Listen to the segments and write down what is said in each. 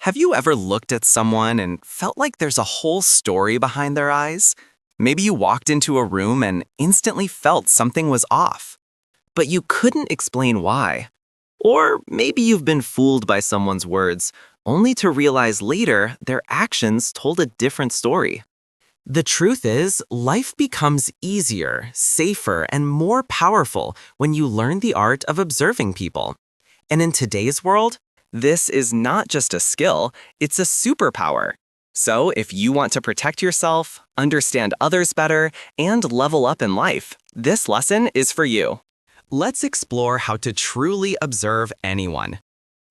Have you ever looked at someone and felt like there's a whole story behind their eyes? Maybe you walked into a room and instantly felt something was off, but you couldn't explain why. Or maybe you've been fooled by someone's words, only to realize later their actions told a different story. The truth is, life becomes easier, safer, and more powerful when you learn the art of observing people. And in today's world, this is not just a skill, it's a superpower. So if you want to protect yourself, understand others better, and level up in life, this lesson is for you. Let's explore how to truly observe anyone.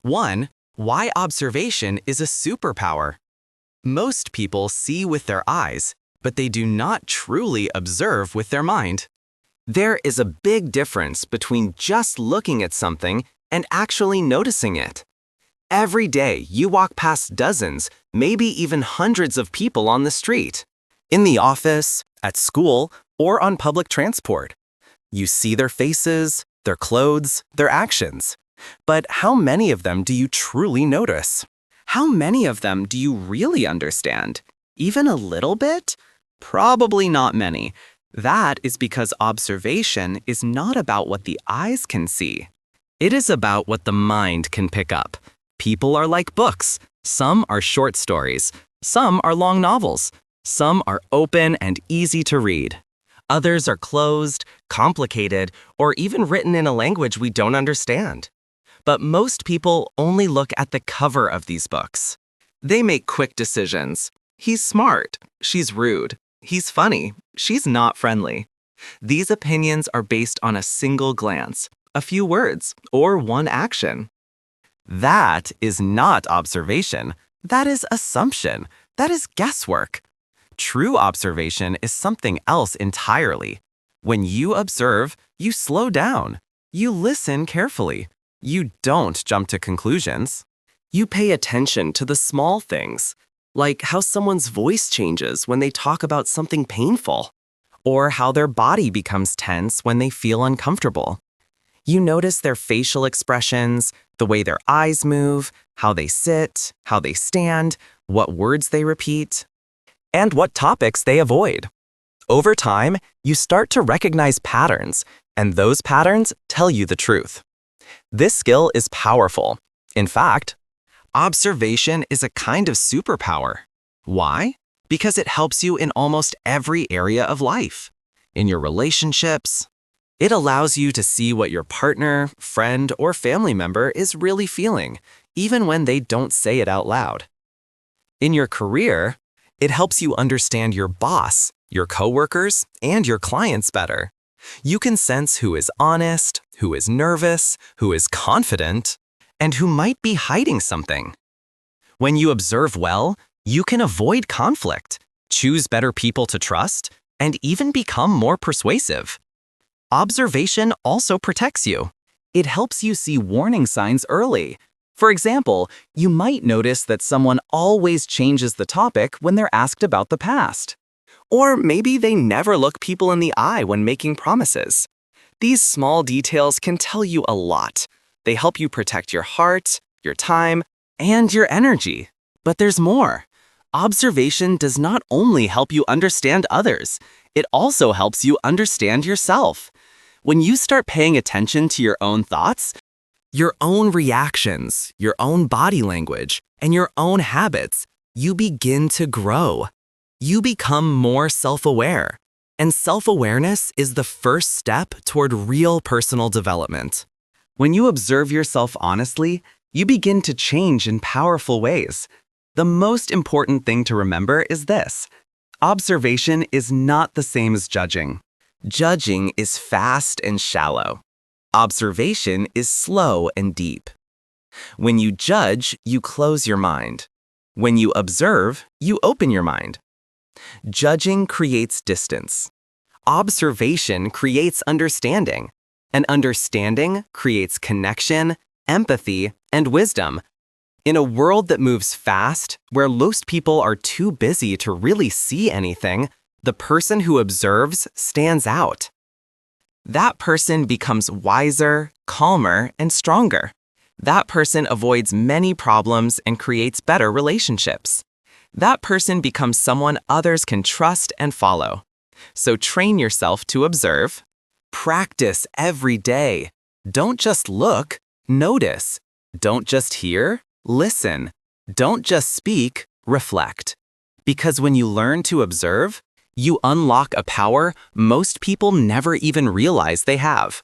1. Why observation is a superpower. Most people see with their eyes, but they do not truly observe with their mind. There is a big difference between just looking at something and actually noticing it. Every day, you walk past dozens, maybe even hundreds of people on the street, in the office, at school, or on public transport. You see their faces, their clothes, their actions. But how many of them do you truly notice? How many of them do you really understand? Even a little bit? Probably not many. That is because observation is not about what the eyes can see. It is about what the mind can pick up. People are like books. Some are short stories. Some are long novels. Some are open and easy to read. Others are closed, complicated, or even written in a language we don't understand. But most people only look at the cover of these books. They make quick decisions. He's smart. She's rude. He's funny. She's not friendly. These opinions are based on a single glance, a few words, or one action. That is not observation. That is assumption. That is guesswork. True observation is something else entirely. When you observe, you slow down. You listen carefully. You don't jump to conclusions. You pay attention to the small things, like how someone's voice changes when they talk about something painful, or how their body becomes tense when they feel uncomfortable. You notice their facial expressions, the way their eyes move, how they sit, how they stand, what words they repeat, and what topics they avoid. Over time, you start to recognize patterns, and those patterns tell you the truth. This skill is powerful. In fact, observation is a kind of superpower. Why? Because it helps you in almost every area of life. In your relationships, it allows you to see what your partner, friend, or family member is really feeling, even when they don't say it out loud. In your career, it helps you understand your boss, your coworkers, and your clients better. You can sense who is honest, who is nervous, who is confident, and who might be hiding something. When you observe well, you can avoid conflict, choose better people to trust, and even become more persuasive. Observation also protects you. It helps you see warning signs early. For example, you might notice that someone always changes the topic when they're asked about the past. Or maybe they never look people in the eye when making promises. These small details can tell you a lot. They help you protect your heart, your time, and your energy. But there's more. Observation does not only help you understand others, it also helps you understand yourself. When you start paying attention to your own thoughts, your own reactions, your own body language, and your own habits, you begin to grow. You become more self-aware. And self-awareness is the first step toward real personal development. When you observe yourself honestly, you begin to change in powerful ways. The most important thing to remember is this: observation is not the same as judging. Judging is fast and shallow. Observation is slow and deep. When you judge, you close your mind. When you observe, you open your mind. Judging creates distance. Observation creates understanding. And understanding creates connection, empathy, and wisdom. In a world that moves fast, where most people are too busy to really see anything, the person who observes stands out. That person becomes wiser, calmer, and stronger. That person avoids many problems and creates better relationships. That person becomes someone others can trust and follow. So train yourself to observe. Practice every day. Don't just look, notice. Don't just hear, listen. Don't just speak, reflect. Because when you learn to observe, you unlock a power most people never even realize they have.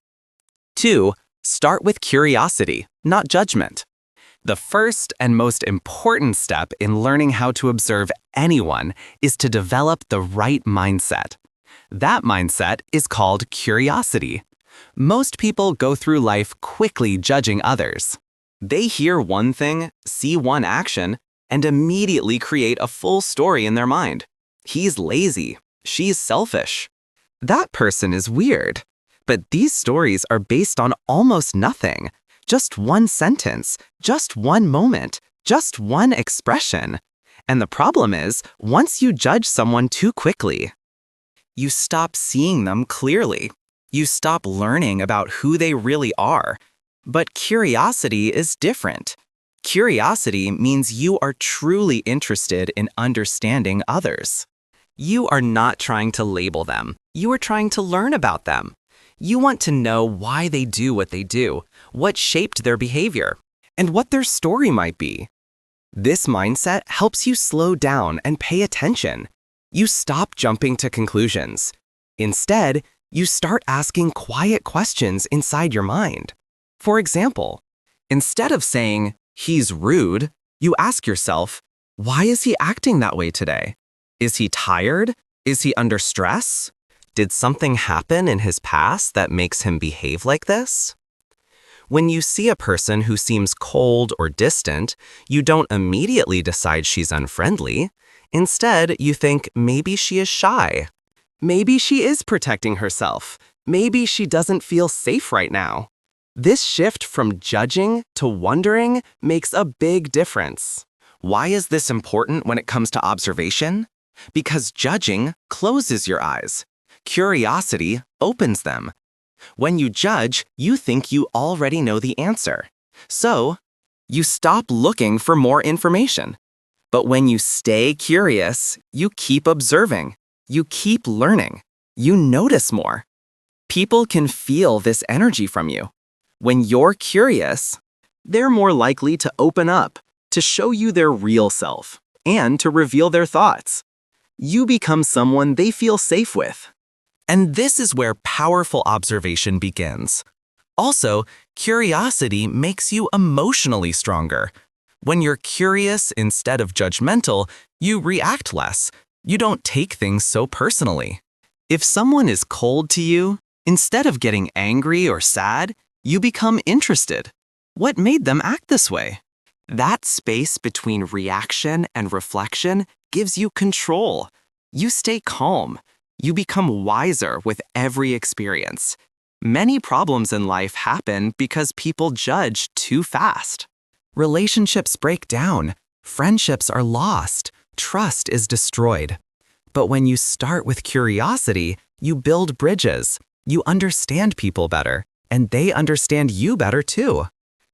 2. Start with curiosity, not judgment. The first and most important step in learning how to observe anyone is to develop the right mindset. That mindset is called curiosity. Most people go through life quickly judging others. They hear one thing, see one action, and immediately create a full story in their mind. He's lazy. She's selfish. That person is weird. But these stories are based on almost nothing. Just one sentence, just one moment, just one expression. And the problem is, once you judge someone too quickly, you stop seeing them clearly. You stop learning about who they really are. But curiosity is different. Curiosity means you are truly interested in understanding others. You are not trying to label them. You are trying to learn about them. You want to know why they do what they do, what shaped their behavior, and what their story might be. This mindset helps you slow down and pay attention. You stop jumping to conclusions. Instead, you start asking quiet questions inside your mind. For example, instead of saying, "He's rude," you ask yourself, "Why is he acting that way today? Is he tired? Is he under stress? Did something happen in his past that makes him behave like this?" When you see a person who seems cold or distant, you don't immediately decide she's unfriendly. Instead, you think maybe she is shy. Maybe she is protecting herself. Maybe she doesn't feel safe right now. This shift from judging to wondering makes a big difference. Why is this important when it comes to observation? Because judging closes your eyes. Curiosity opens them. When you judge, you think you already know the answer. So, you stop looking for more information. But when you stay curious, you keep observing. You keep learning. You notice more. People can feel this energy from you. When you're curious, they're more likely to open up, to show you their real self, and to reveal their thoughts. You become someone they feel safe with. And this is where powerful observation begins. Also, curiosity makes you emotionally stronger. When you're curious instead of judgmental, you react less. You don't take things so personally. If someone is cold to you, instead of getting angry or sad, you become interested. What made them act this way? That space between reaction and reflection gives you control. You stay calm. You become wiser with every experience. Many problems in life happen because people judge too fast. Relationships break down. Friendships are lost. Trust is destroyed. But when you start with curiosity, you build bridges. You understand people better, and they understand you better too.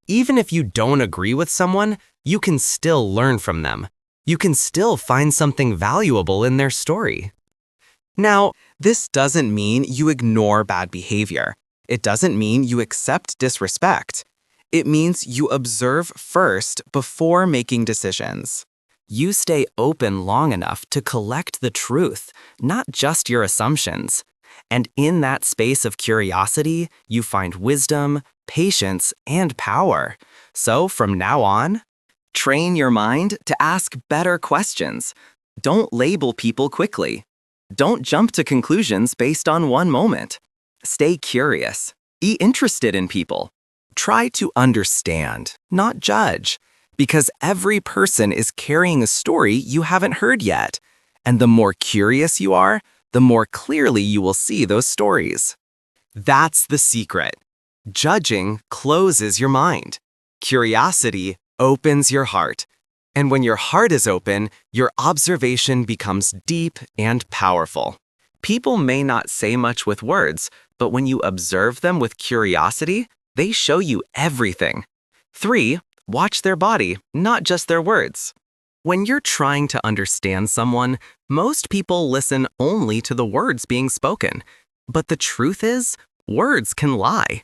Even if you don't agree with someone, you can still learn from them. You can still find something valuable in their story. Now, this doesn't mean you ignore bad behavior. It doesn't mean you accept disrespect. It means you observe first before making decisions. You stay open long enough to collect the truth, not just your assumptions. And in that space of curiosity, you find wisdom, patience, and power. So from now on, train your mind to ask better questions. Don't label people quickly. Don't jump to conclusions based on one moment. Stay curious. Be interested in people. Try to understand, not judge, because every person is carrying a story you haven't heard yet. And the more curious you are, the more clearly you will see those stories. That's the secret. Judging closes your mind. Curiosity opens your heart. And when your heart is open, your observation becomes deep and powerful. People may not say much with words, but when you observe them with curiosity, they show you everything. 3. Watch their body, not just their words. When you're trying to understand someone, most people listen only to the words being spoken. But the truth is, words can lie.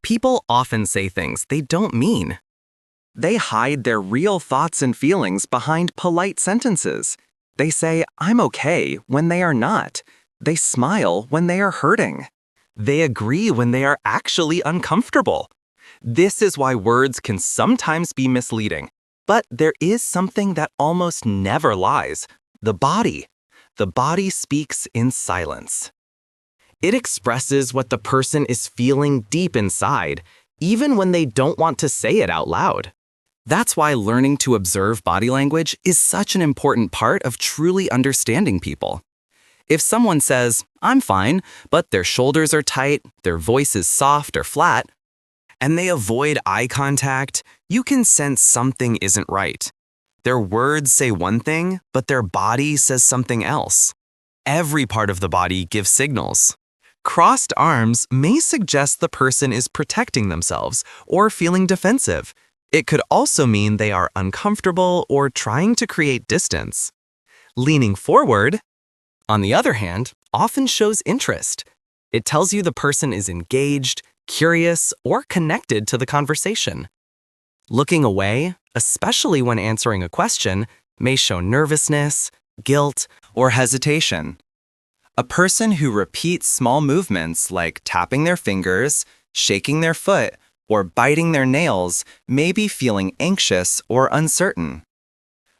People often say things they don't mean. They hide their real thoughts and feelings behind polite sentences. They say, "I'm okay," when they are not. They smile when they are hurting. They agree when they are actually uncomfortable. This is why words can sometimes be misleading. But there is something that almost never lies: the body. The body speaks in silence. It expresses what the person is feeling deep inside, even when they don't want to say it out loud. That's why learning to observe body language is such an important part of truly understanding people. If someone says, "I'm fine," but their shoulders are tight, their voice is soft or flat, and they avoid eye contact, you can sense something isn't right. Their words say one thing, but their body says something else. Every part of the body gives signals. Crossed arms may suggest the person is protecting themselves or feeling defensive. It could also mean they are uncomfortable or trying to create distance. Leaning forward, on the other hand, often shows interest. It tells you the person is engaged, curious, or connected to the conversation. Looking away, especially when answering a question, may show nervousness, guilt, or hesitation. A person who repeats small movements like tapping their fingers, shaking their foot, or biting their nails may be feeling anxious or uncertain.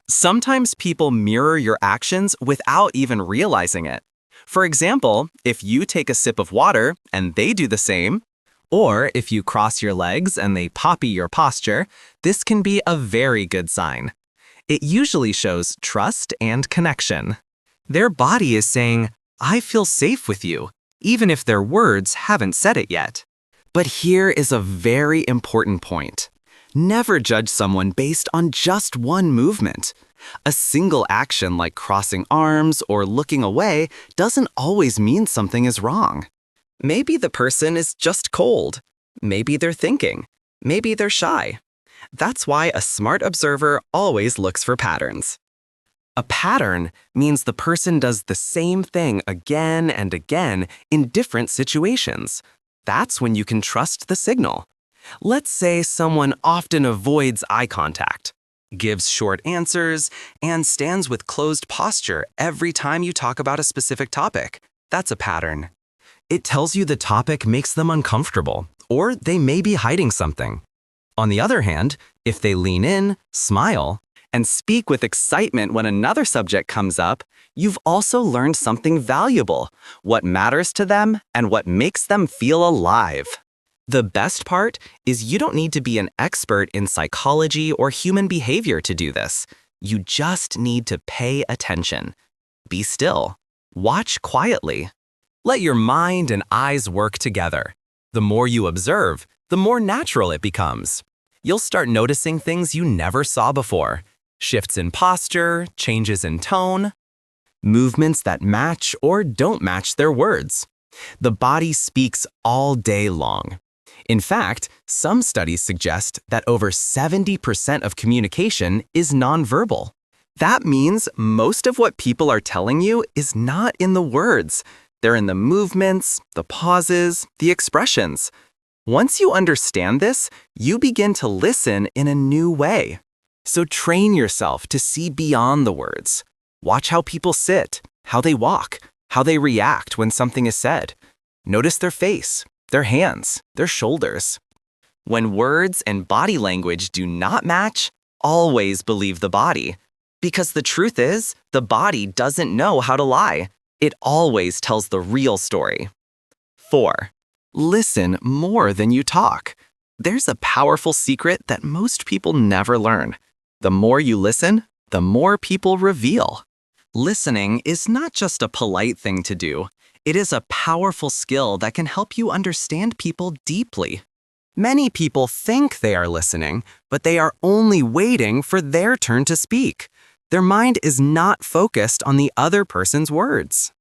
Sometimes people mirror your actions without even realizing it. For example, if you take a sip of water and they do the same, or if you cross your legs and they copy your posture, this can be a very good sign. It usually shows trust and connection. Their body is saying, "I feel safe with you," even if their words haven't said it yet. But here is a very important point. Never judge someone based on just one movement. A single action like crossing arms or looking away doesn't always mean something is wrong. Maybe the person is just cold. Maybe they're thinking. Maybe they're shy. That's why a smart observer always looks for patterns. A pattern means the person does the same thing again and again in different situations. That's when you can trust the signal. Let's say someone often avoids eye contact, gives short answers, and stands with closed posture every time you talk about a specific topic. That's a pattern. It tells you the topic makes them uncomfortable, or they may be hiding something. On the other hand, if they lean in, smile, and speak with excitement when another subject comes up, you've also learned something valuable: what matters to them and what makes them feel alive. The best part is you don't need to be an expert in psychology or human behavior to do this. You just need to pay attention. Be still. Watch quietly. Let your mind and eyes work together. The more you observe, the more natural it becomes. You'll start noticing things you never saw before: shifts in posture, changes in tone, movements that match or don't match their words. The body speaks all day long. In fact, some studies suggest that over 70% of communication is nonverbal. That means most of what people are telling you is not in the words. They're in the movements, the pauses, the expressions. Once you understand this, you begin to listen in a new way. So train yourself to see beyond the words. Watch how people sit, how they walk, how they react when something is said. Notice their face, their hands, their shoulders. When words and body language do not match, always believe the body. Because the truth is, the body doesn't know how to lie. It always tells the real story. 4. Listen more than you talk. There's a powerful secret that most people never learn. The more you listen, the more people reveal. Listening is not just a polite thing to do. It is a powerful skill that can help you understand people deeply. Many people think they are listening, but they are only waiting for their turn to speak. Their mind is not focused on the other person's words.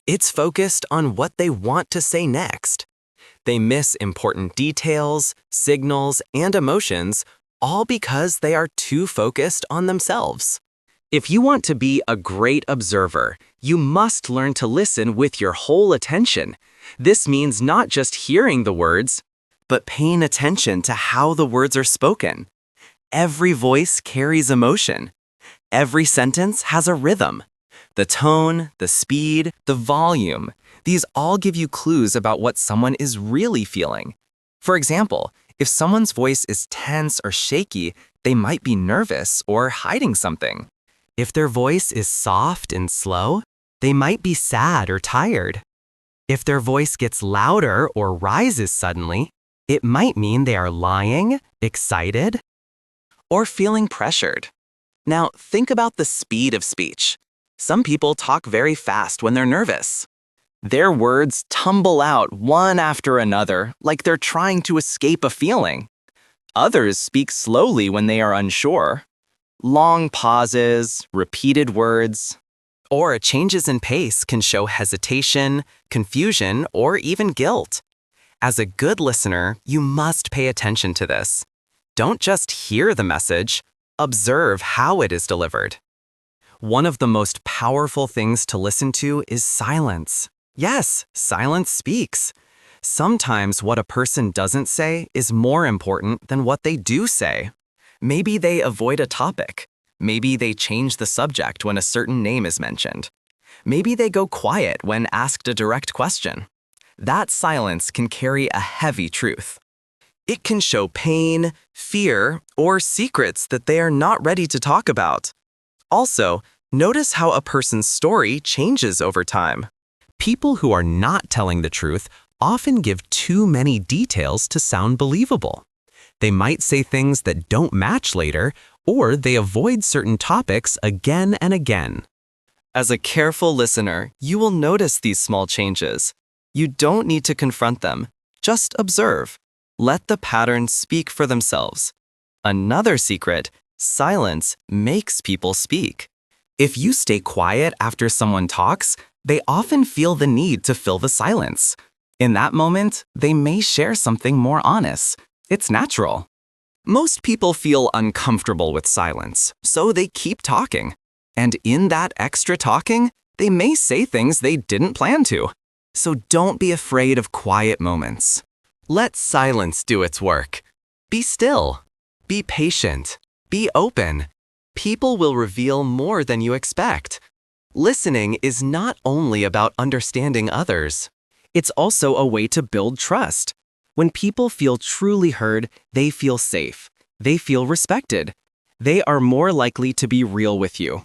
It's focused on what they want to say next. They miss important details, signals, and emotions, all because they are too focused on themselves. If you want to be a great observer, you must learn to listen with your whole attention. This means not just hearing the words, but paying attention to how the words are spoken. Every voice carries emotion. Every sentence has a rhythm. The tone, the speed, the volume, these all give you clues about what someone is really feeling. For example, if someone's voice is tense or shaky, they might be nervous or hiding something. If their voice is soft and slow, they might be sad or tired. If their voice gets louder or rises suddenly, it might mean they are lying, excited, or feeling pressured. Now, think about the speed of speech. Some people talk very fast when they're nervous. Their words tumble out one after another like they're trying to escape a feeling. Others speak slowly when they are unsure. Long pauses, repeated words, or changes in pace can show hesitation, confusion, or even guilt. As a good listener, you must pay attention to this. Don't just hear the message, observe how it is delivered. One of the most powerful things to listen to is silence. Yes, silence speaks. Sometimes what a person doesn't say is more important than what they do say. Maybe they avoid a topic. Maybe they change the subject when a certain name is mentioned. Maybe they go quiet when asked a direct question. That silence can carry a heavy truth. It can show pain, fear, or secrets that they are not ready to talk about. Also, notice how a person's story changes over time. People who are not telling the truth often give too many details to sound believable. They might say things that don't match later, or they avoid certain topics again and again. As a careful listener, you will notice these small changes. You don't need to confront them. Just observe. Let the patterns speak for themselves. Another secret, silence makes people speak. If you stay quiet after someone talks, they often feel the need to fill the silence. In that moment, they may share something more honest. It's natural. Most people feel uncomfortable with silence, so they keep talking. And in that extra talking, they may say things they didn't plan to. So don't be afraid of quiet moments. Let silence do its work. Be still. Be patient. Be open. People will reveal more than you expect. Listening is not only about understanding others. It's also a way to build trust. When people feel truly heard, they feel safe. They feel respected. They are more likely to be real with you.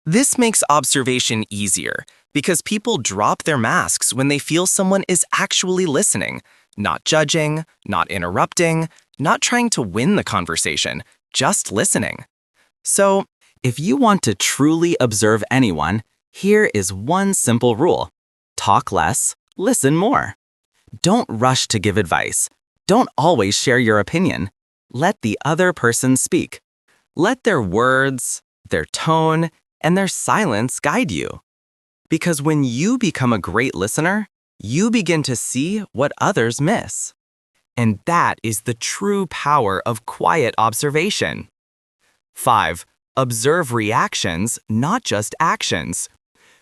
This makes observation easier because people drop their masks when they feel someone is actually listening, not judging, not interrupting, not trying to win the conversation, just listening. So, if you want to truly observe anyone, here is one simple rule. Talk less, listen more. Don't rush to give advice. Don't always share your opinion. Let the other person speak. Let their words, their tone, and their silence guide you. Because when you become a great listener, you begin to see what others miss. And that is the true power of quiet observation. 5. Observe reactions, not just actions.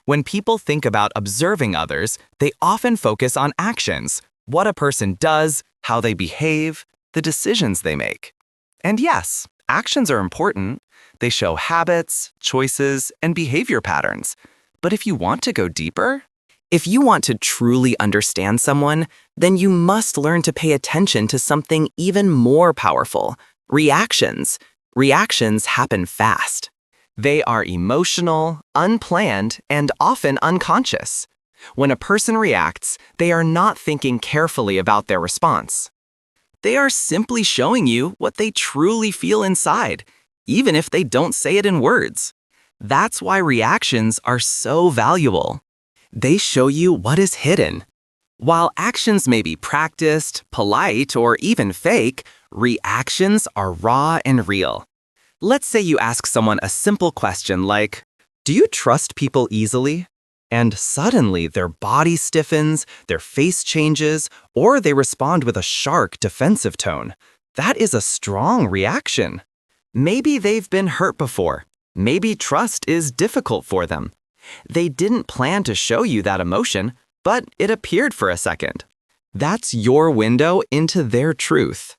When people think about observing others, they often focus on actions, what a person does, how they behave, the decisions they make. And yes, actions are important. They show habits, choices, and behavior patterns. But if you want to go deeper, if you want to truly understand someone, then you must learn to pay attention to something even more powerful: reactions. Reactions happen fast. They are emotional, unplanned, and often unconscious. When a person reacts, they are not thinking carefully about their response. They are simply showing you what they truly feel inside, even if they don't say it in words. That's why reactions are so valuable. They show you what is hidden. While actions may be practiced, polite, or even fake, reactions are raw and real. Let's say you ask someone a simple question like, "Do you trust people easily?" And suddenly their body stiffens, their face changes, or they respond with a sharp, defensive tone. That is a strong reaction. Maybe they've been hurt before. Maybe trust is difficult for them. They didn't plan to show you that emotion, but it appeared for a second. That's your window into their truth.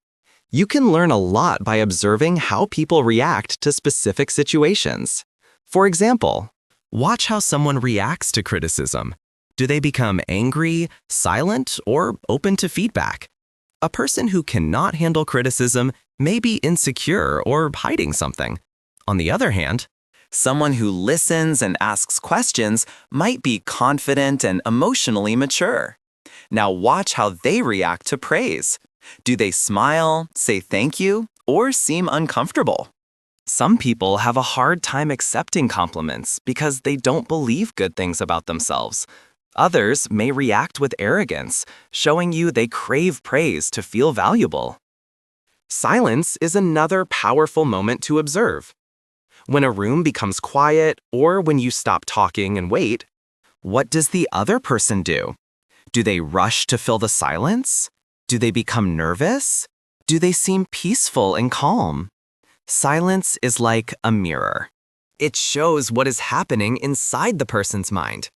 You can learn a lot by observing how people react to specific situations. For example, watch how someone reacts to criticism. Do they become angry, silent, or open to feedback? A person who cannot handle criticism may be insecure or hiding something. On the other hand, someone who listens and asks questions might be confident and emotionally mature. Now watch how they react to praise. Do they smile, say thank you, or seem uncomfortable? Some people have a hard time accepting compliments because they don't believe good things about themselves. Others may react with arrogance, showing you they crave praise to feel valuable. Silence is another powerful moment to observe. When a room becomes quiet or when you stop talking and wait, what does the other person do? Do they rush to fill the silence? Do they become nervous? Do they seem peaceful and calm? Silence is like a mirror. It shows what is happening inside the person's mind.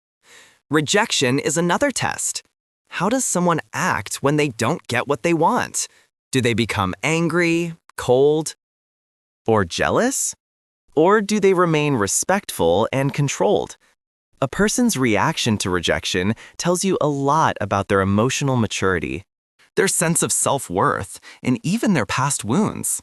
Rejection is another test. How does someone act when they don't get what they want? Do they become angry, cold, or jealous? Or do they remain respectful and controlled? A person's reaction to rejection tells you a lot about their emotional maturity, their sense of self-worth, and even their past wounds.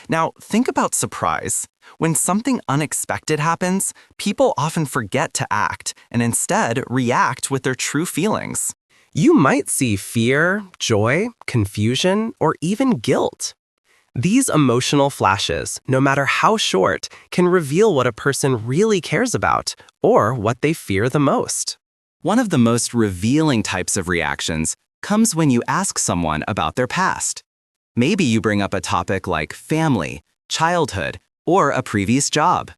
Now, think about surprise. When something unexpected happens, people often forget to act and instead react with their true feelings. You might see fear, joy, confusion, or even guilt. These emotional flashes, no matter how short, can reveal what a person really cares about or what they fear the most. One of the most revealing types of reactions comes when you ask someone about their past. Maybe you bring up a topic like family, childhood, or a previous job.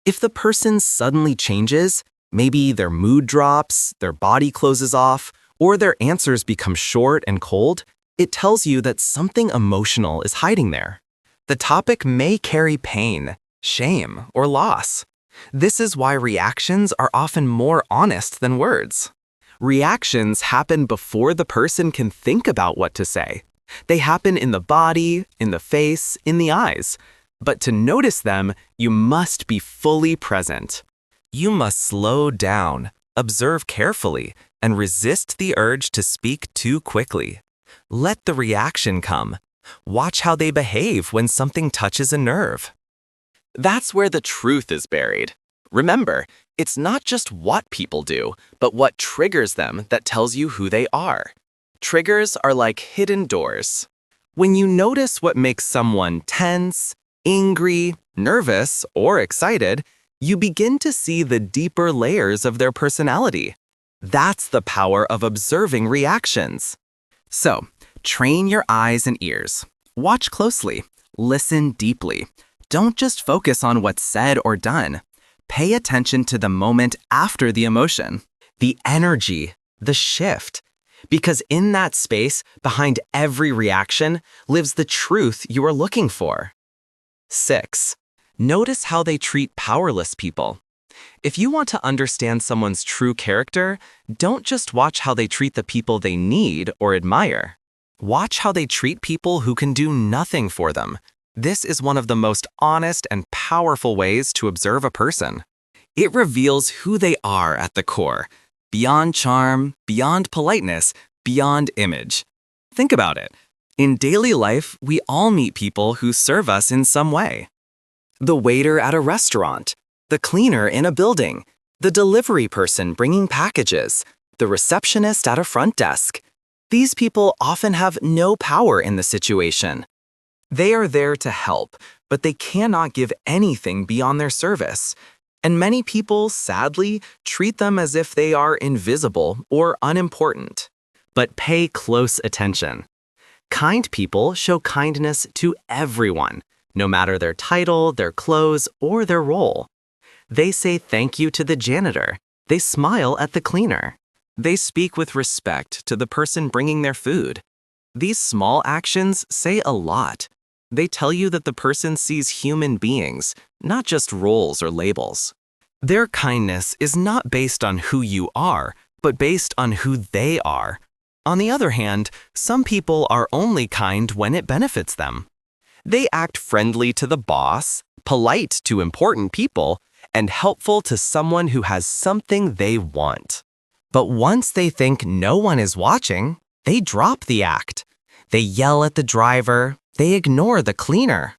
If the person suddenly changes, maybe their mood drops, their body closes off, or their answers become short and cold, it tells you that something emotional is hiding there. The topic may carry pain, shame, or loss. This is why reactions are often more honest than words. Reactions happen before the person can think about what to say. They happen in the body, in the face, in the eyes. But to notice them, you must be fully present. You must slow down, observe carefully, and resist the urge to speak too quickly. Let the reaction come. Watch how they behave when something touches a nerve. That's where the truth is buried. Remember, it's not just what people do, but what triggers them that tells you who they are. Triggers are like hidden doors. When you notice what makes someone tense, angry, nervous, or excited, you begin to see the deeper layers of their personality. That's the power of observing reactions. So, train your eyes and ears. Watch closely. Listen deeply. Don't just focus on what's said or done. Pay attention to the moment after the emotion, the energy, the shift. Because in that space, behind every reaction, lives the truth you are looking for. 6. Notice how they treat powerless people. If you want to understand someone's true character, don't just watch how they treat the people they need or admire. Watch how they treat people who can do nothing for them. This is one of the most honest and powerful ways to observe a person. It reveals who they are at the core, beyond charm, beyond politeness, beyond image. Think about it. In daily life, we all meet people who serve us in some way. The waiter at a restaurant, the cleaner in a building, the delivery person bringing packages, the receptionist at a front desk. These people often have no power in the situation. They are there to help, but they cannot give anything beyond their service. And many people, sadly, treat them as if they are invisible or unimportant. But pay close attention. Kind people show kindness to everyone, no matter their title, their clothes, or their role. They say thank you to the janitor. They smile at the cleaner. They speak with respect to the person bringing their food. These small actions say a lot. They tell you that the person sees human beings, not just roles or labels. Their kindness is not based on who you are, but based on who they are. On the other hand, some people are only kind when it benefits them. They act friendly to the boss, polite to important people, and helpful to someone who has something they want. But once they think no one is watching, they drop the act. They yell at the driver, they ignore the cleaner.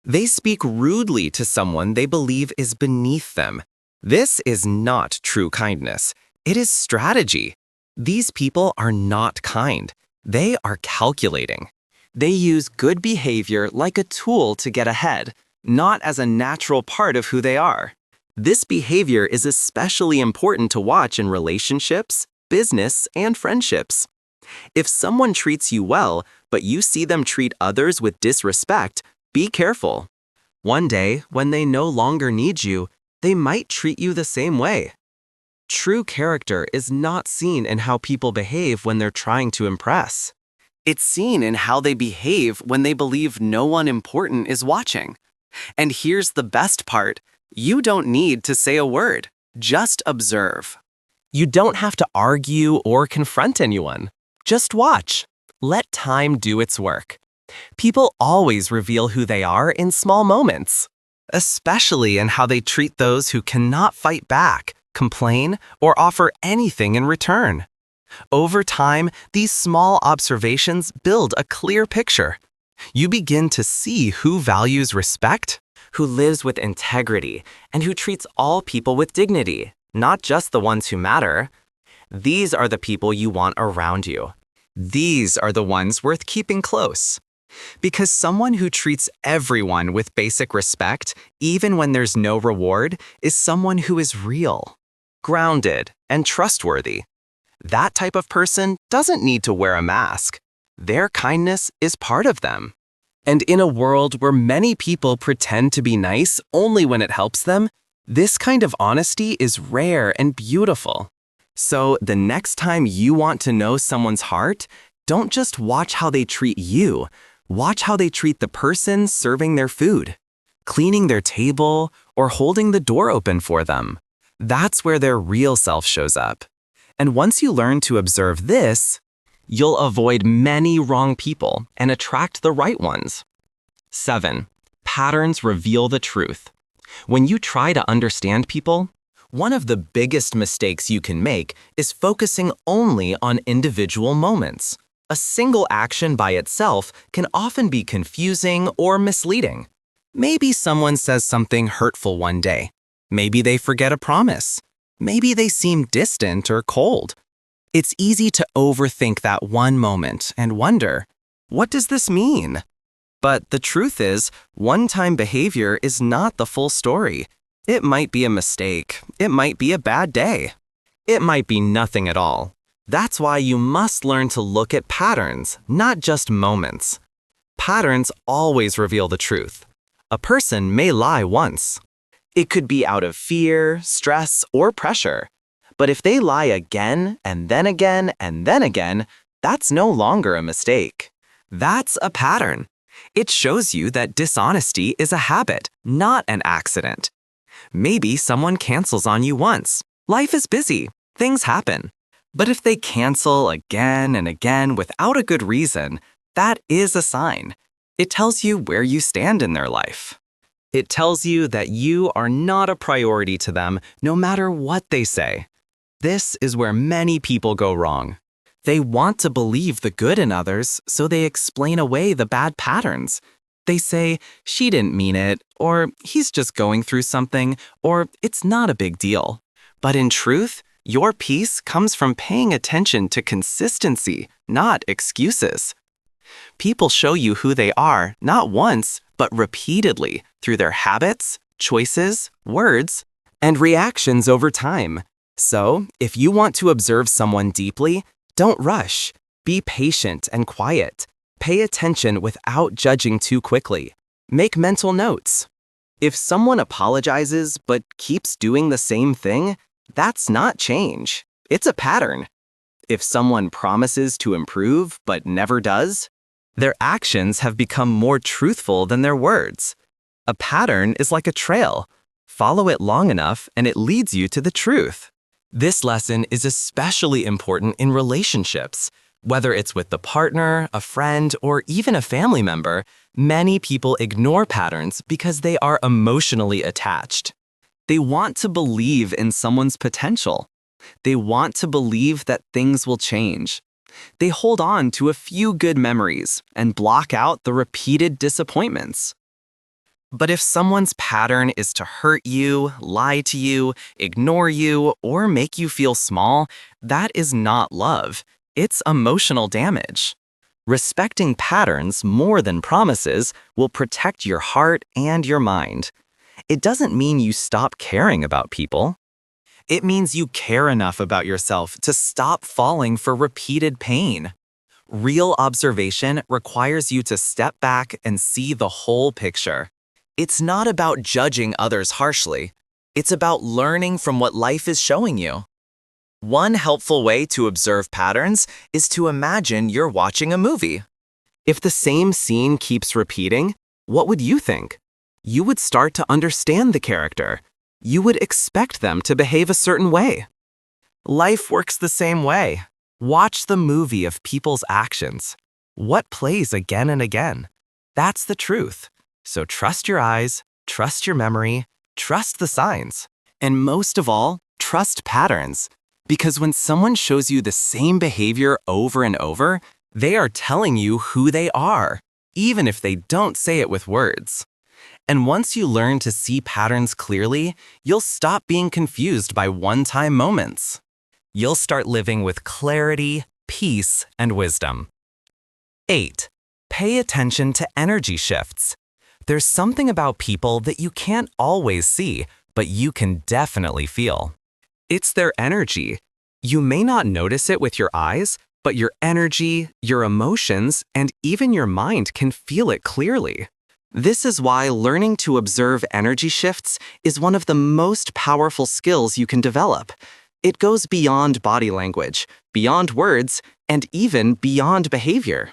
They speak rudely to someone they believe is beneath them. This is not true kindness. It is strategy. These people are not kind. They are calculating. They use good behavior like a tool to get ahead, not as a natural part of who they are. This behavior is especially important to watch in relationships, business, and friendships. If someone treats you well, but you see them treat others with disrespect, be careful. One day, when they no longer need you, they might treat you the same way. True character is not seen in how people behave when they're trying to impress. It's seen in how they behave when they believe no one important is watching. And here's the best part. You don't need to say a word. Just observe. You don't have to argue or confront anyone. Just watch. Let time do its work. People always reveal who they are in small moments, especially in how they treat those who cannot fight back, complain, or offer anything in return. Over time, these small observations build a clear picture. You begin to see who values respect, who lives with integrity, and who treats all people with dignity, not just the ones who matter. These are the people you want around you. These are the ones worth keeping close. Because someone who treats everyone with basic respect, even when there's no reward, is someone who is real, grounded, and trustworthy. That type of person doesn't need to wear a mask. Their kindness is part of them. And in a world where many people pretend to be nice only when it helps them, this kind of honesty is rare and beautiful. So the next time you want to know someone's heart, don't just watch how they treat you. Watch how they treat the person serving their food, cleaning their table, or holding the door open for them. That's where their real self shows up. And once you learn to observe this, you'll avoid many wrong people and attract the right ones. 7. Patterns reveal the truth. When you try to understand people, one of the biggest mistakes you can make is focusing only on individual moments. A single action by itself can often be confusing or misleading. Maybe someone says something hurtful one day. Maybe they forget a promise. Maybe they seem distant or cold. It's easy to overthink that one moment and wonder, what does this mean? But the truth is, one-time behavior is not the full story. It might be a mistake. It might be a bad day. It might be nothing at all. That's why you must learn to look at patterns, not just moments. Patterns always reveal the truth. A person may lie once. It could be out of fear, stress, or pressure. But if they lie again, and then again, and then again, that's no longer a mistake. That's a pattern. It shows you that dishonesty is a habit, not an accident. Maybe someone cancels on you once. Life is busy. Things happen. But if they cancel again and again without a good reason, that is a sign. It tells you where you stand in their life. It tells you that you are not a priority to them no matter what they say. This is where many people go wrong. They want to believe the good in others, so they explain away the bad patterns. They say, she didn't mean it, or he's just going through something, or it's not a big deal. But in truth, your peace comes from paying attention to consistency, not excuses. People show you who they are, not once, but repeatedly, through their habits, choices, words, and reactions over time. So, if you want to observe someone deeply, don't rush. Be patient and quiet. Pay attention without judging too quickly. Make mental notes. If someone apologizes but keeps doing the same thing, that's not change. It's a pattern. If someone promises to improve but never does, Their actions have become more truthful than their words. A pattern is like a trail. Follow it long enough and it leads you to the truth. This lesson is especially important in relationships. Whether it's with the partner, a friend, or even a family member, many people ignore patterns because they are emotionally attached. They want to believe in someone's potential. They want to believe that things will change. They hold on to a few good memories and block out the repeated disappointments. But if someone's pattern is to hurt you, lie to you, ignore you, or make you feel small, that is not love. It's emotional damage. Respecting patterns more than promises will protect your heart and your mind. It doesn't mean you stop caring about people. It means you care enough about yourself to stop falling for repeated pain. Real observation requires you to step back and see the whole picture. It's not about judging others harshly. It's about learning from what life is showing you. One helpful way to observe patterns is to imagine you're watching a movie. If the same scene keeps repeating, what would you think? You would start to understand the character. You would expect them to behave a certain way. Life works the same way. Watch the movie of people's actions. What plays again and again? That's the truth. So trust your eyes, trust your memory, trust the signs. And most of all, trust patterns. Because when someone shows you the same behavior over and over, they are telling you who they are, even if they don't say it with words. And once you learn to see patterns clearly, you'll stop being confused by one-time moments. You'll start living with clarity, peace, and wisdom. 8. Pay attention to energy shifts. There's something about people that you can't always see, but you can definitely feel. It's their energy. You may not notice it with your eyes, but your energy, your emotions, and even your mind can feel it clearly. This is why learning to observe energy shifts is one of the most powerful skills you can develop. It goes beyond body language, beyond words, and even beyond behavior.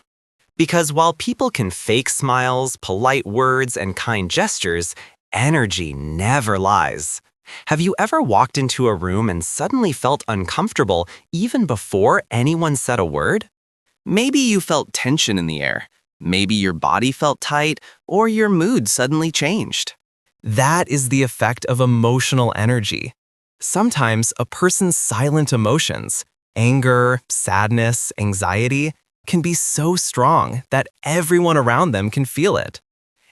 Because while people can fake smiles, polite words, and kind gestures, energy never lies. Have you ever walked into a room and suddenly felt uncomfortable even before anyone said a word? Maybe you felt tension in the air. Maybe your body felt tight, or your mood suddenly changed. That is the effect of emotional energy. Sometimes a person's silent emotions, anger, sadness, anxiety, can be so strong that everyone around them can feel it.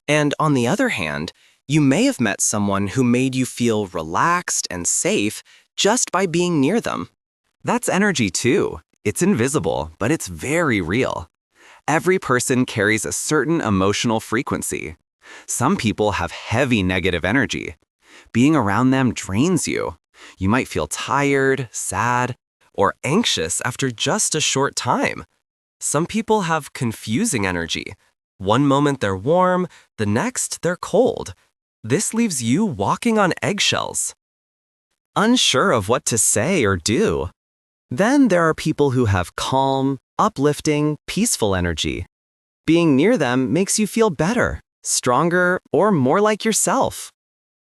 And on the other hand, you may have met someone who made you feel relaxed and safe just by being near them. That's energy too. It's invisible, but it's very real. Every person carries a certain emotional frequency. Some people have heavy negative energy. Being around them drains you. You might feel tired, sad, or anxious after just a short time. Some people have confusing energy. One moment they're warm, the next they're cold. This leaves you walking on eggshells, unsure of what to say or do. Then there are people who have calm, uplifting, peaceful energy. Being near them makes you feel better, stronger, or more like yourself.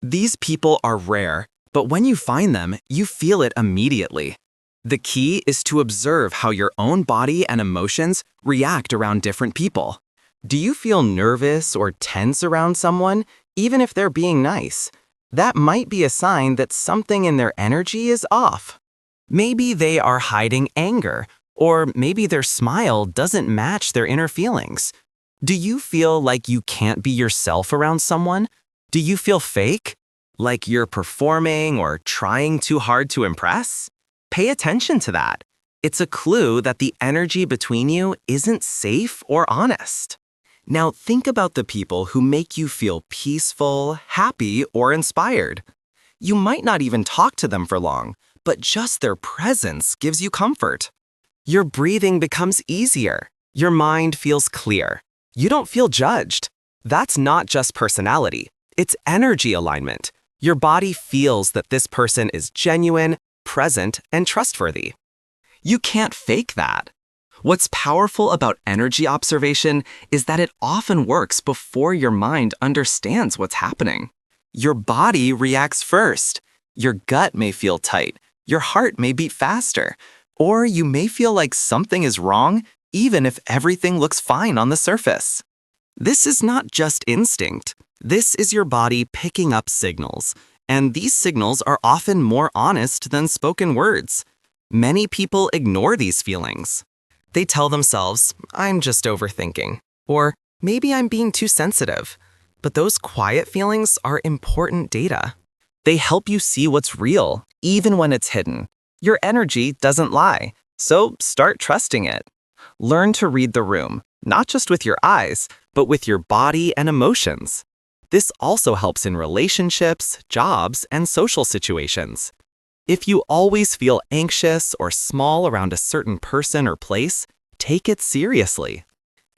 These people are rare, but when you find them, you feel it immediately. The key is to observe how your own body and emotions react around different people. Do you feel nervous or tense around someone, even if they're being nice? That might be a sign that something in their energy is off. Maybe they are hiding anger, or maybe their smile doesn't match their inner feelings. Do you feel like you can't be yourself around someone? Do you feel fake? Like you're performing or trying too hard to impress? Pay attention to that. It's a clue that the energy between you isn't safe or honest. Now think about the people who make you feel peaceful, happy, or inspired. You might not even talk to them for long, but just their presence gives you comfort. Your breathing becomes easier. Your mind feels clear. You don't feel judged. That's not just personality. It's energy alignment. Your body feels that this person is genuine, present, and trustworthy. You can't fake that. What's powerful about energy observation is that it often works before your mind understands what's happening. Your body reacts first. Your gut may feel tight. Your heart may beat faster. Or you may feel like something is wrong, even if everything looks fine on the surface. This is not just instinct. This is your body picking up signals. And these signals are often more honest than spoken words. Many people ignore these feelings. They tell themselves, I'm just overthinking, or maybe I'm being too sensitive. But those quiet feelings are important data. They help you see what's real, even when it's hidden. Your energy doesn't lie, so start trusting it. Learn to read the room, not just with your eyes, but with your body and emotions. This also helps in relationships, jobs, and social situations. If you always feel anxious or small around a certain person or place, take it seriously.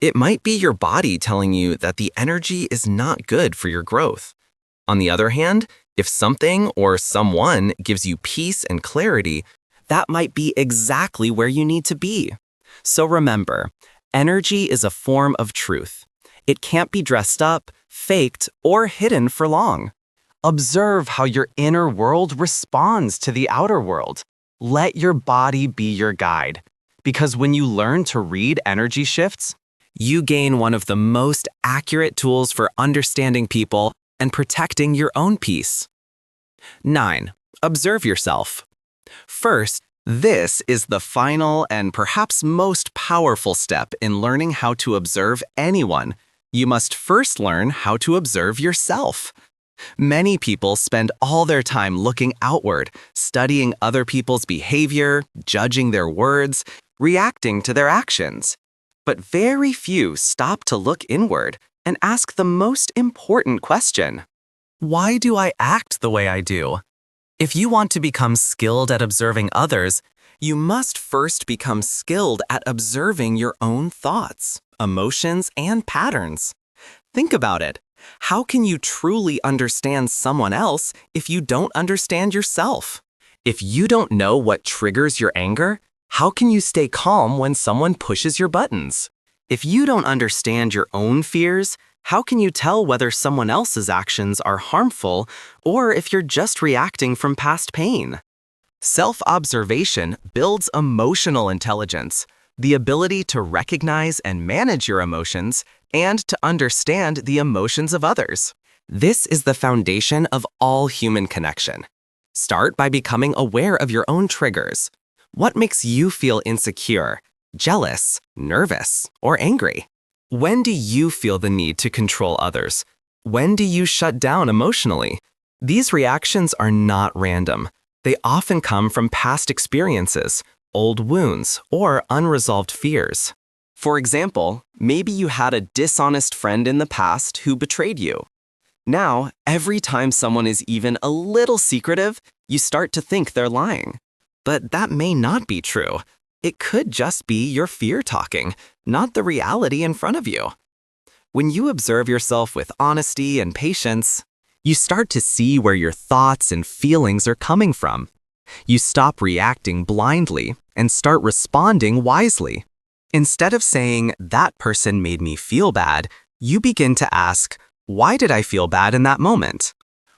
It might be your body telling you that the energy is not good for your growth. On the other hand, if something or someone gives you peace and clarity, that might be exactly where you need to be. So remember, energy is a form of truth. It can't be dressed up, faked, or hidden for long. Observe how your inner world responds to the outer world. Let your body be your guide. Because when you learn to read energy shifts, you gain one of the most accurate tools for understanding people and protecting your own peace. 9. Observe yourself. First, this is the final and perhaps most powerful step in learning how to observe anyone. You must first learn how to observe yourself. Many people spend all their time looking outward, studying other people's behavior, judging their words, reacting to their actions. But very few stop to look inward and ask the most important question. Why do I act the way I do? If you want to become skilled at observing others, you must first become skilled at observing your own thoughts, emotions, and patterns. Think about it. How can you truly understand someone else if you don't understand yourself? If you don't know what triggers your anger, how can you stay calm when someone pushes your buttons? If you don't understand your own fears, how can you tell whether someone else's actions are harmful or if you're just reacting from past pain? Self-observation builds emotional intelligence, the ability to recognize and manage your emotions and to understand the emotions of others. This is the foundation of all human connection. Start by becoming aware of your own triggers. What makes you feel insecure, jealous, nervous, or angry? When do you feel the need to control others? When do you shut down emotionally? These reactions are not random. They often come from past experiences, old wounds, or unresolved fears. For example, maybe you had a dishonest friend in the past who betrayed you. Now, every time someone is even a little secretive, you start to think they're lying. But that may not be true. It could just be your fear talking, not the reality in front of you. When you observe yourself with honesty and patience, you start to see where your thoughts and feelings are coming from. You stop reacting blindly and start responding wisely. Instead of saying, that person made me feel bad, you begin to ask, why did I feel bad in that moment?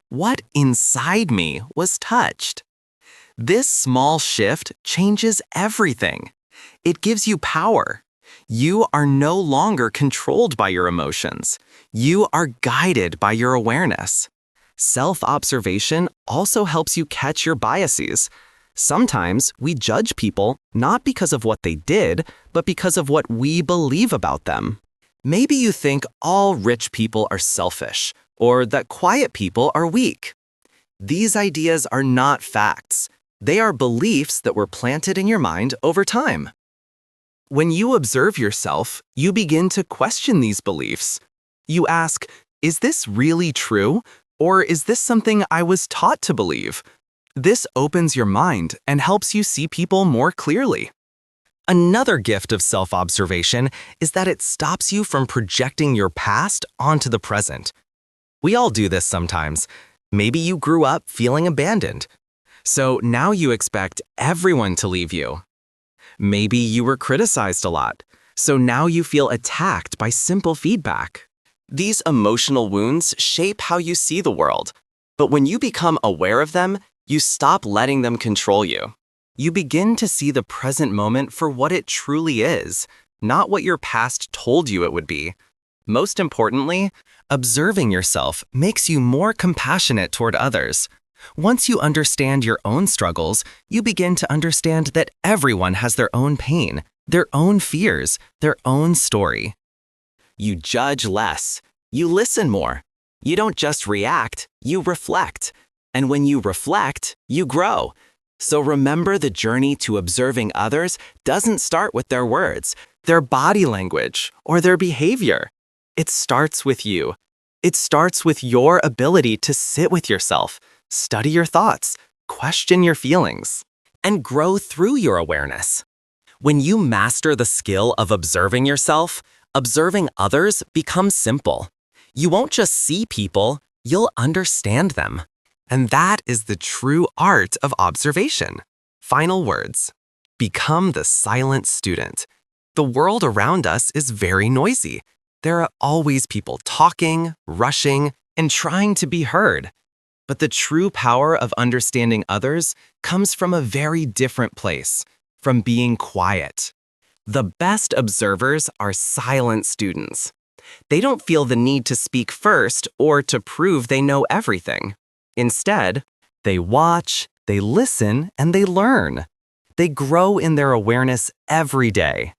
What inside me was touched? This small shift changes everything. It gives you power. You are no longer controlled by your emotions. You are guided by your awareness. Self-observation also helps you catch your biases. Sometimes we judge people not because of what they did, but because of what we believe about them. Maybe you think all rich people are selfish, or that quiet people are weak. These ideas are not facts. They are beliefs that were planted in your mind over time. When you observe yourself, you begin to question these beliefs. You ask, is this really true? Or is this something I was taught to believe? This opens your mind and helps you see people more clearly. Another gift of self-observation is that it stops you from projecting your past onto the present. We all do this sometimes. Maybe you grew up feeling abandoned. So now you expect everyone to leave you. Maybe you were criticized a lot, so now you feel attacked by simple feedback. These emotional wounds shape how you see the world, but when you become aware of them, you stop letting them control you. You begin to see the present moment for what it truly is, not what your past told you it would be. Most importantly, observing yourself makes you more compassionate toward others. Once you understand your own struggles, you begin to understand that everyone has their own pain, their own fears, their own story. You judge less. You listen more. You don't just react, you reflect. And when you reflect, you grow. So remember, the journey to observing others doesn't start with their words, their body language, or their behavior. It starts with you. It starts with your ability to sit with yourself, study your thoughts, question your feelings, and grow through your awareness. When you master the skill of observing yourself, observing others becomes simple. You won't just see people, you'll understand them. And that is the true art of observation. Final words. Become the silent student. The world around us is very noisy. There are always people talking, rushing, and trying to be heard. But the true power of understanding others comes from a very different place, from being quiet. The best observers are silent students. They don't feel the need to speak first or to prove they know everything. Instead, they watch, they listen, and they learn. They grow in their awareness every day.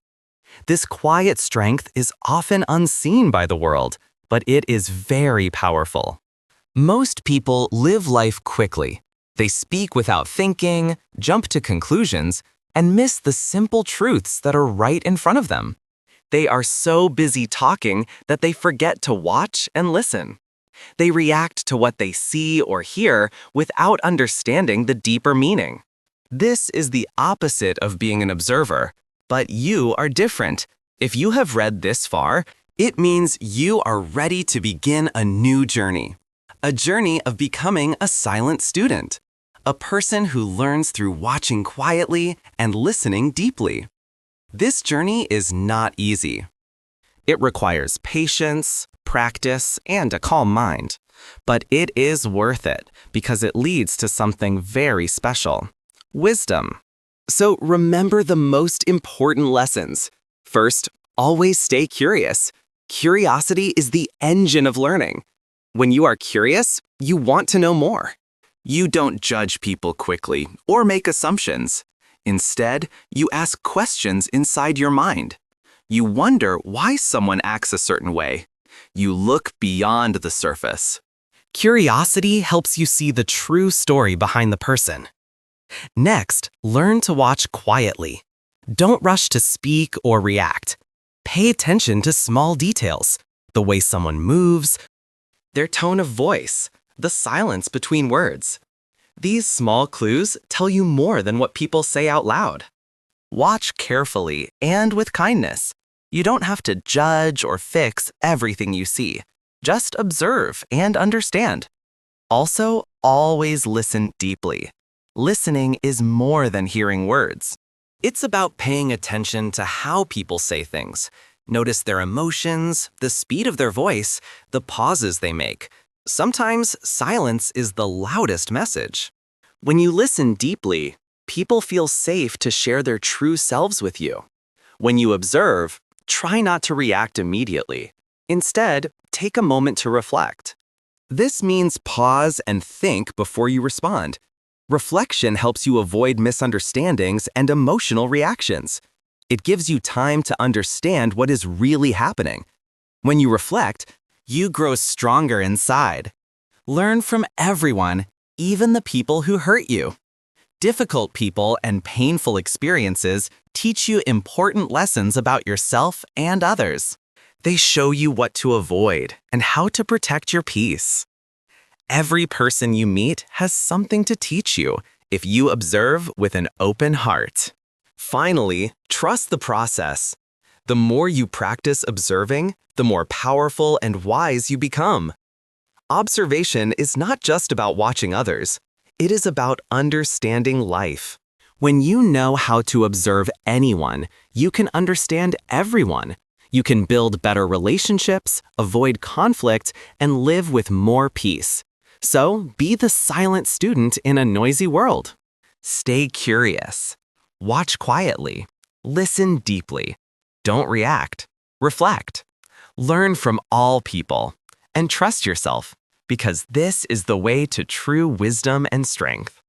This quiet strength is often unseen by the world, but it is very powerful. Most people live life quickly. They speak without thinking, jump to conclusions, and miss the simple truths that are right in front of them. They are so busy talking that they forget to watch and listen. They react to what they see or hear without understanding the deeper meaning. This is the opposite of being an observer, but you are different. If you have read this far, it means you are ready to begin a new journey. A journey of becoming a silent student. A person who learns through watching quietly and listening deeply. This journey is not easy. It requires patience, practice, and a calm mind. But it is worth it because it leads to something very special. Wisdom. So remember the most important lessons. First, always stay curious. Curiosity is the engine of learning. When you are curious, you want to know more. You don't judge people quickly or make assumptions. Instead, you ask questions inside your mind. You wonder why someone acts a certain way. You look beyond the surface. Curiosity helps you see the true story behind the person. Next, learn to watch quietly. Don't rush to speak or react. Pay attention to small details, the way someone moves, their tone of voice, the silence between words. These small clues tell you more than what people say out loud. Watch carefully and with kindness. You don't have to judge or fix everything you see. Just observe and understand. Also, always listen deeply. Listening is more than hearing words. It's about paying attention to how people say things. Notice their emotions, the speed of their voice, the pauses they make. Sometimes silence is the loudest message. When you listen deeply, people feel safe to share their true selves with you. When you observe, try not to react immediately. Instead, take a moment to reflect. This means pause and think before you respond. Reflection helps you avoid misunderstandings and emotional reactions. It gives you time to understand what is really happening. When you reflect, you grow stronger inside. Learn from everyone, even the people who hurt you. Difficult people and painful experiences teach you important lessons about yourself and others. They show you what to avoid and how to protect your peace. Every person you meet has something to teach you if you observe with an open heart. Finally, trust the process. The more you practice observing, the more powerful and wise you become. Observation is not just about watching others. It is about understanding life. When you know how to observe anyone, you can understand everyone. You can build better relationships, avoid conflict, and live with more peace. So, be the silent student in a noisy world. Stay curious. Watch quietly. Listen deeply. Don't react. Reflect. Learn from all people. And trust yourself, because this is the way to true wisdom and strength.